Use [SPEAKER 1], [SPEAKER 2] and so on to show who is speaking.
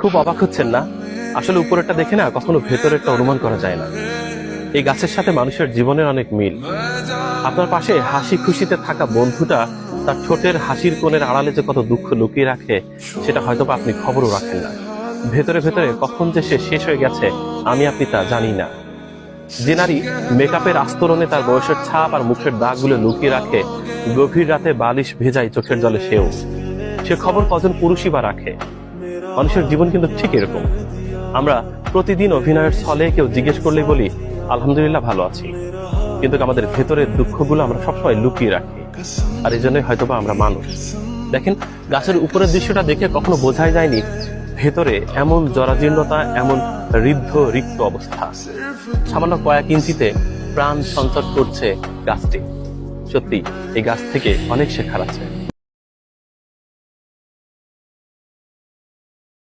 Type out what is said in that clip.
[SPEAKER 1] খুব অবাক হচ্ছেন না? আসলে উপরেরটা দেখে না কখনো ভেতরেরটা অনুমান করা যায় না। এই গাছের সাথে মানুষের জীবনের অনেক মিল। আপনার পাশে হাসি খুশিতে থাকা বন্ধুটা তার ঠোঁটের হাসির কোণের আড়ালে যে কত দুঃখ লুকিয়ে রাখে, সেটা হয়তো আপনি খবরও রাখেন না। ভেতরে ভেতরে কখন যে সে শেষ হয়ে গেছে আমি আপনি তা জানি না। যে নারী মেকআপের আস্তরণে তার বয়সের ছাপ আর মুখের দাগগুলো লুকিয়ে রাখে, গভীর রাতে বালিশ ভেজায় চোখের জলে সেও, সে খবর কজন পুরুষই বা রাখে? মানুষের জীবন কিন্তু ঠিক এরকম। আমরা প্রতিদিন অভিনয়ের ছলে কেউ জিজ্ঞেস করলে বলি আলহামদুলিল্লাহ ভালো আছি, কিন্তু আমাদের ভেতরের দুঃখগুলো আমরা সবসময় লুকিয়ে রাখি। আর এই জন্যই হয়তোবা আমরা মানুষ। দেখেন, গাছের উপরের দৃশ্যটা দেখে কখনো বোঝাই যায়নি ভেতরে এমন জরাজীর্ণতা, এমন ঋদ্ধ রিক্ত অবস্থা। সামান্য কয়েক ইঞ্চিতে প্রাণ সঞ্চার করছে গাছটি। সত্যি এই গাছ থেকে অনেক শেখার আছে।